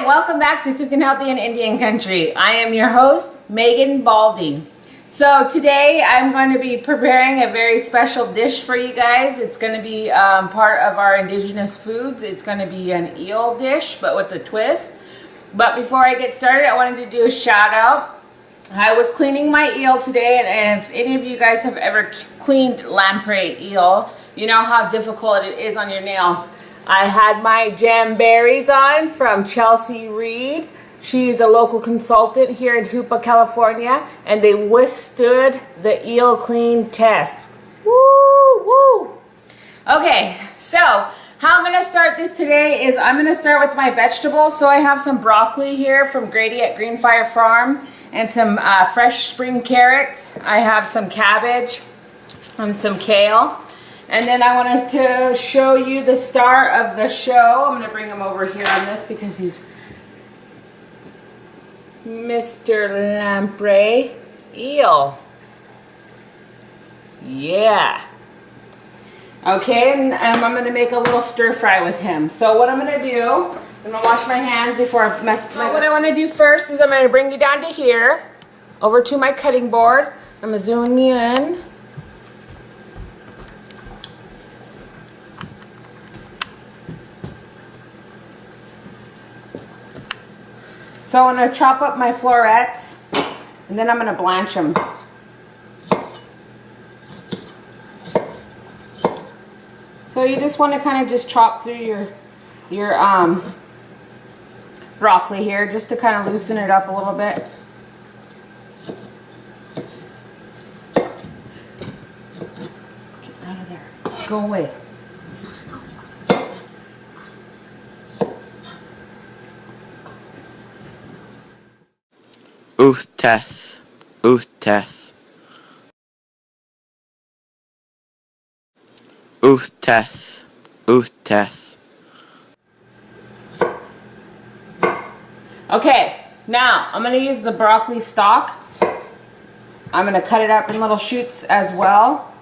Hi, welcome back to Cooking Healthy in Indian Country. I am your host, Megan Baldy. So today I'm going to be preparing a very special dish for you guys. It's going to be part of our indigenous foods. It's going to be an eel dish, but with a twist. But before I get started, I wanted to do a shout out. I was cleaning my eel today, and if any of you guys have ever cleaned lamprey eel, you know how difficult it is on your nails. I had my jamberries on from Chelsea Reed. She's a local consultant here in Hoopa, California, and they withstood the eel clean test. Woo, woo. Okay, so how I'm going to start this today is I'm going to start with my vegetables. So I have some broccoli here from Grady at Greenfire Farm and some fresh spring carrots. I have some cabbage and some kale. And then I wanted to show you the star of the show. I'm going to bring him over here on this because he's Mr. Lamprey Eel. Yeah. Okay, and I'm going to make a little stir fry with him. So what I'm going to do, I'm going to wash my hands before I mess with my... What I want to do first is I'm going to bring you down to here, over to my cutting board. I'm going to zoom you in. So I'm going to chop up my florets, and then I'm going to blanch them. So you just want to kind of just chop through your broccoli here, just to kind of loosen it up a little bit. Get out of there. Go away. Uhteth, uhteth, uhteth, uhteth. Okay, now I'm going to use the broccoli stalk. I'm going to cut it up in little shoots as well.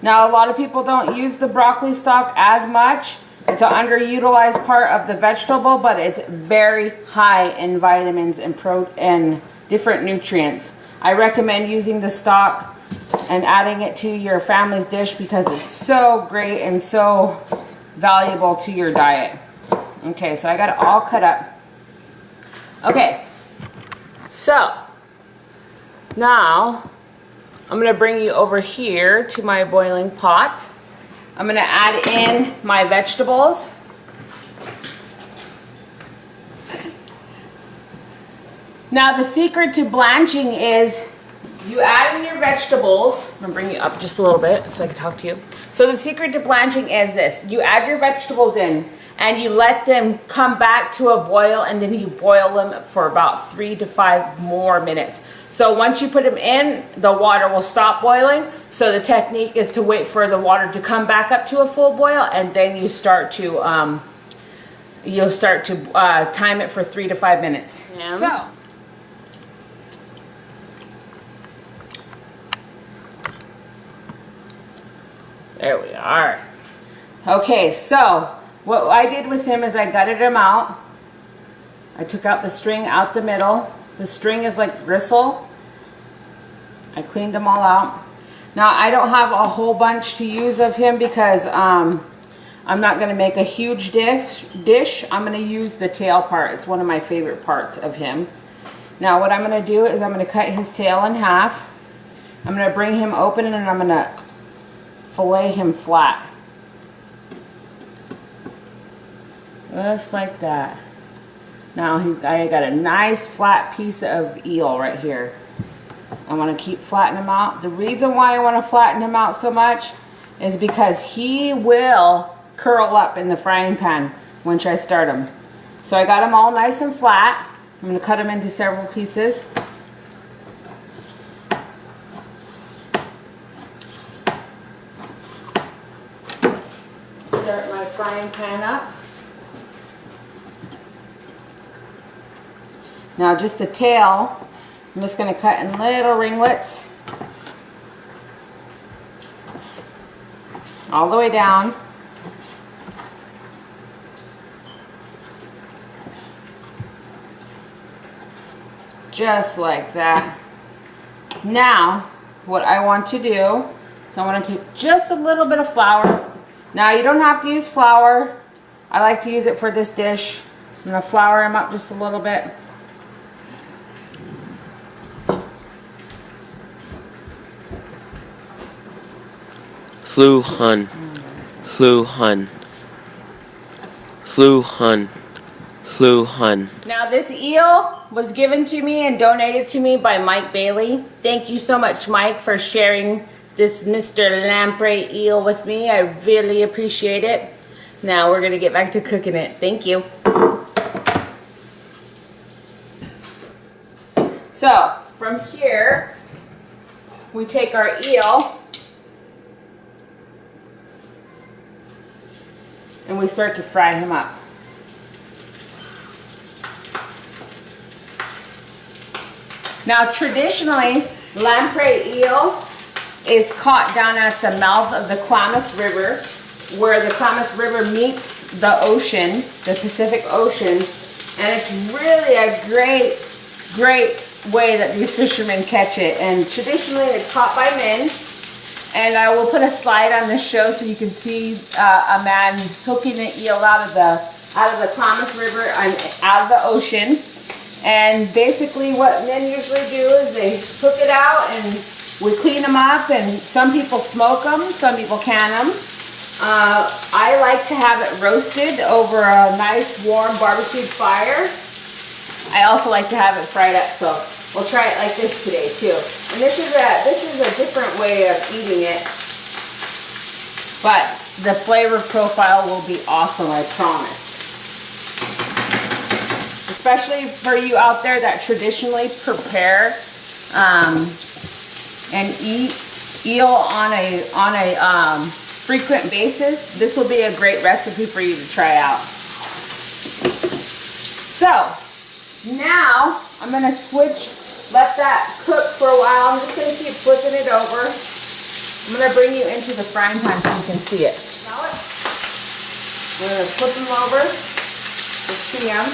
Now a lot of people don't use the broccoli stalk as much. It's an underutilized part of the vegetable, but it's very high in vitamins and different nutrients. I recommend using the stalk and adding it to your family's dish because it's so great and so valuable to your diet. Okay, so I got it all cut up. Okay, so now I'm going to bring you over here to my boiling pot. I'm going to add in my vegetables. Now the secret to blanching is you add in your vegetables. I'm going to bring you up just a little bit so I can talk to you. So the secret to blanching is this. You add your vegetables in and you let them come back to a boil, and then you boil them for about 3 to 5 more minutes. So once you put them in, the water will stop boiling. So the technique is to wait for the water to come back up to a full boil, and then you start to time it for 3 to 5 minutes. Yeah. So there we are. Okay, so what I did with him is I gutted him out. I took out the string out the middle. The string is like bristle. I cleaned them all out. Now I don't have a whole bunch to use of him because I'm not going to make a huge dish. I'm going to use the tail part. It's one of my favorite parts of him. Now what I'm going to do is I'm going to cut his tail in half. I'm going to bring him open and I'm going to fillet him flat. Just like that. Now I got a nice flat piece of eel right here. I want to keep flattening him out. The reason why I want to flatten him out so much is because he will curl up in the frying pan once I start him. So I got him all nice and flat. I'm going to cut him into several pieces. Start my frying pan up. Now just the tail, I'm just going to cut in little ringlets all the way down. just like that. Now, what I want to do is I want to take just a little bit of flour. Now, you don't have to use flour. I like to use it for this dish. I'm going to flour them up just a little bit. Flu hun. Flu hun. Flu hun. Flu hun. Now this eel was given to me and donated to me by Mike Bailey. Thank you so much, Mike, for sharing this Mr. Lamprey eel with me. I really appreciate it. Now we're going to get back to cooking it. Thank you. So from here, we take our eel and we start to fry him up. Now traditionally, lamprey eel is caught down at the mouth of the Klamath River, where the Klamath River meets the ocean, the Pacific Ocean, and it's really a great way that these fishermen catch it. And traditionally it's caught by men, and I will put a slide on this show so you can see a man hooking an eel out of the Klamath River and out of the ocean. And basically what men usually do is they hook it out and we clean them up, and some people smoke them, some people can them. I like to have it roasted over a nice warm barbecued fire. I also like to have it fried up, so we'll try it like this today too. And this is a different way of eating it, but the flavor profile will be awesome, I promise. Especially for you out there that traditionally prepare and eat eel on a frequent basis, this will be a great recipe for you to try out. So now I'm going to let that cook for a while. I'm just going to keep flipping it over. I'm going to bring you into the frying pan so you can see it. Smell it? I'm going to flip them over to see them.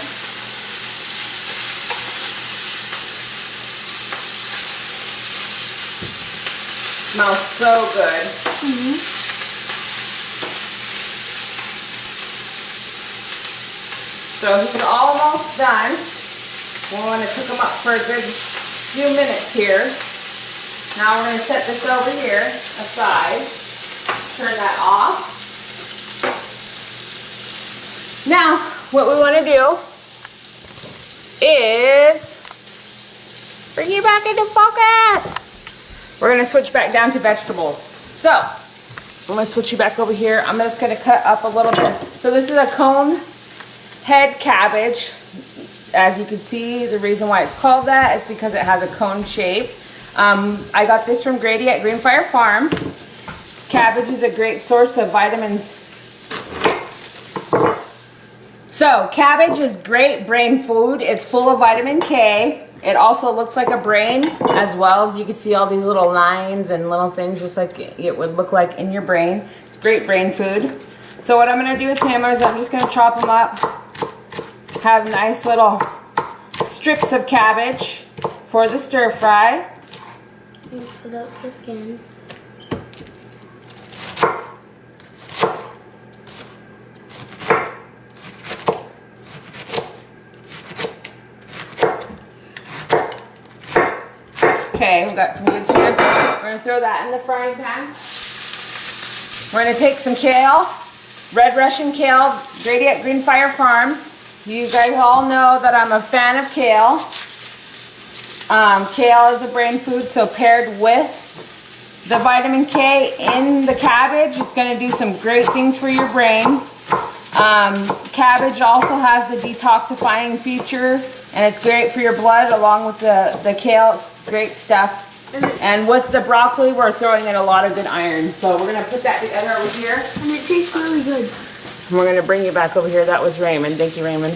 Smells so good. So he's almost done. We want to cook them up for a good few minutes here. Now we're going to set this over here aside. Turn that off. Now what we want to do is bring you back into focus. We're going to switch back down to vegetables. So, I'm going to switch you back over here. I'm just going to cut up a little bit. So this is a cone head cabbage. As you can see, the reason why it's called that is because it has a cone shape. I got this from Grady at Greenfire Farm. Cabbage is a great source of vitamins. So, cabbage is great brain food. It's full of vitamin K. It also looks like a brain, as well as you can see all these little lines and little things just like it would look like in your brain. It's great brain food. So what I'm going to do with him is I'm just going to chop them up, have nice little strips of cabbage for the stir fry. Without cooking. Okay, we've got some good syrup. We're going to throw that in the frying pan. We're going to take some kale, red Russian kale, Grady at Greenfire Farm. You guys all know that I'm a fan of kale. Kale is a brain food, so paired with the vitamin K in the cabbage, it's going to do some great things for your brain. Cabbage also has the detoxifying feature, and it's great for your blood along with the kale. It's great stuff. And with the broccoli, we're throwing in a lot of good iron. So we're going to put that together over here. And it tastes really good. And we're going to bring you back over here. That was Raymond. Thank you, Raymond.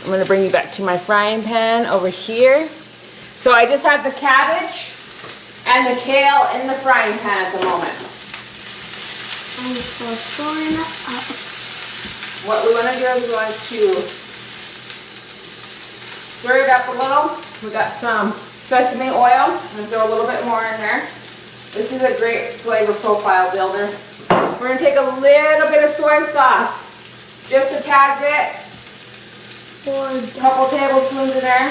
I'm going to bring you back to my frying pan over here. So I just have the cabbage and the kale in the frying pan at the moment. And we're stirring it up. What we want to do is we want to stir it up a little. We got some sesame oil. I'm going to throw a little bit more in there. This is a great flavor profile builder. We're going to take a little bit of soy sauce. Just a tad bit. A couple tablespoons in there.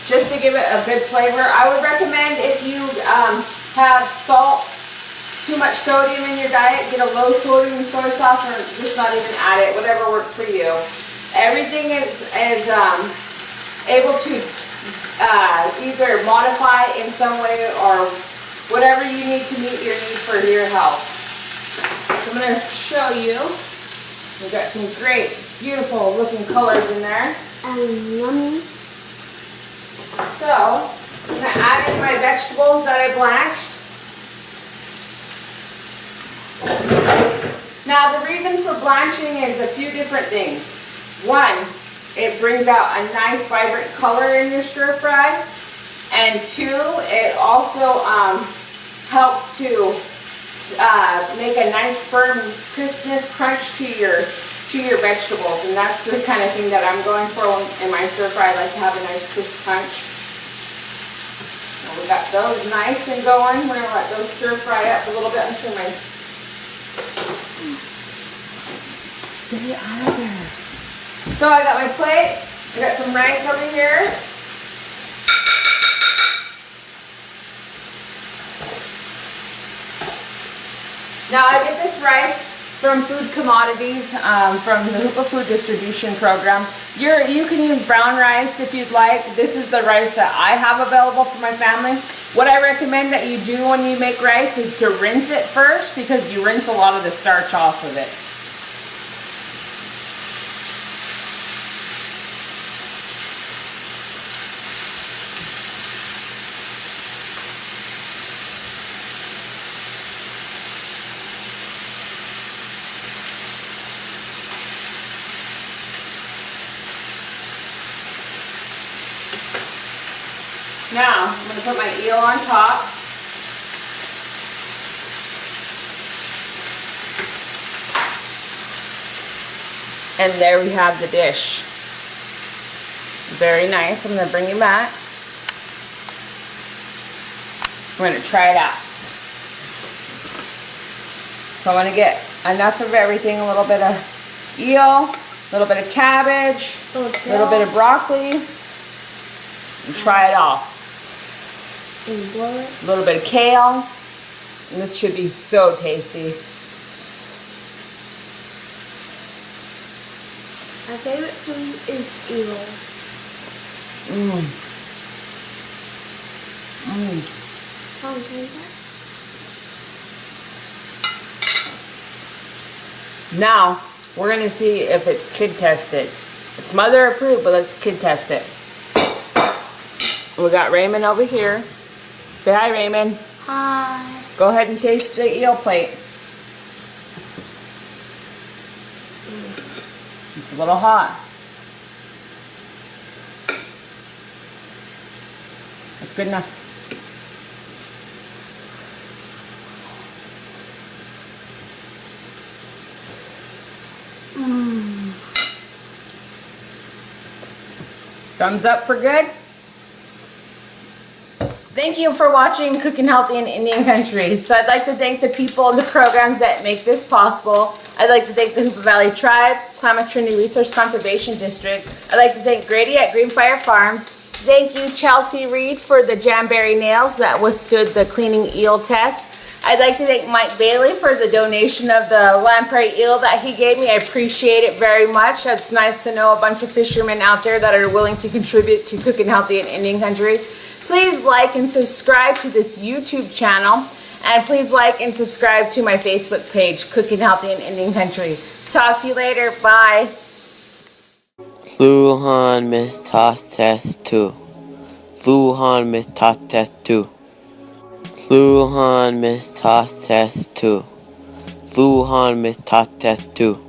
Just to give it a good flavor. I would recommend if you have salt, too much sodium in your diet, get a low sodium soy sauce or just not even add it, whatever works for you. Everything is able to either modify in some way or whatever you need to meet your need for your health. So I'm going to show you. We've got some great, beautiful looking colors in there. And yummy. So I'm going to add in my vegetables that I blanched. Now the reason for blanching is a few different things. One, it brings out a nice vibrant color in your stir fry. And two, it also helps to make a nice firm crispness crunch to your vegetables. And that's the kind of thing that I'm going for in my stir fry. I like to have a nice crisp crunch. We got those nice and going. We're going to let those stir fry up a little bit. I'm sure my... Stay out of there. So I got my plate. I got some rice over here. Now I get this rice from Food Commodities, from the Hoopa Food Distribution Program. You can use brown rice if you'd like. This is the rice that I have available for my family. What I recommend that you do when you make rice is to rinse it first, because you rinse a lot of the starch off of it. Now, I'm going to put my eel on top. And there we have the dish. Very nice. I'm going to bring it back. I'm going to try it out. So I'm going to get enough of everything. A little bit of eel, a little bit of cabbage, a little bit of broccoli, and try it all. A little bit of kale, and this should be so tasty. My favorite food is eel. Now, we're going to see if it's kid tested. It's mother approved, but let's kid test it. We got Raymond over here. Say hi, Raymond. Hi. Go ahead and taste the eel plate. It's a little hot. That's good enough. Thumbs up for good. Thank you for watching Cooking Healthy in Indian Country. So I'd like to thank the people and the programs that make this possible. I'd like to thank the Hoopa Valley Tribe, Klamath Trinity Resource Conservation District. I'd like to thank Grady at Greenfire Farms. Thank you, Chelsea Reed, for the jamberry nails that withstood the cleaning eel test. I'd like to thank Mike Bailey for the donation of the lamprey eel that he gave me. I appreciate it very much. It's nice to know a bunch of fishermen out there that are willing to contribute to Cooking Healthy in Indian Country. Please like and subscribe to this YouTube channel, and please like and subscribe to my Facebook page, Cooking Healthy in Indian Country. Talk to you later. Bye. Luhan Miss Test 2. Luhan Miss Test 2. Luhan Miss Test 2. Luhan Miss Test 2.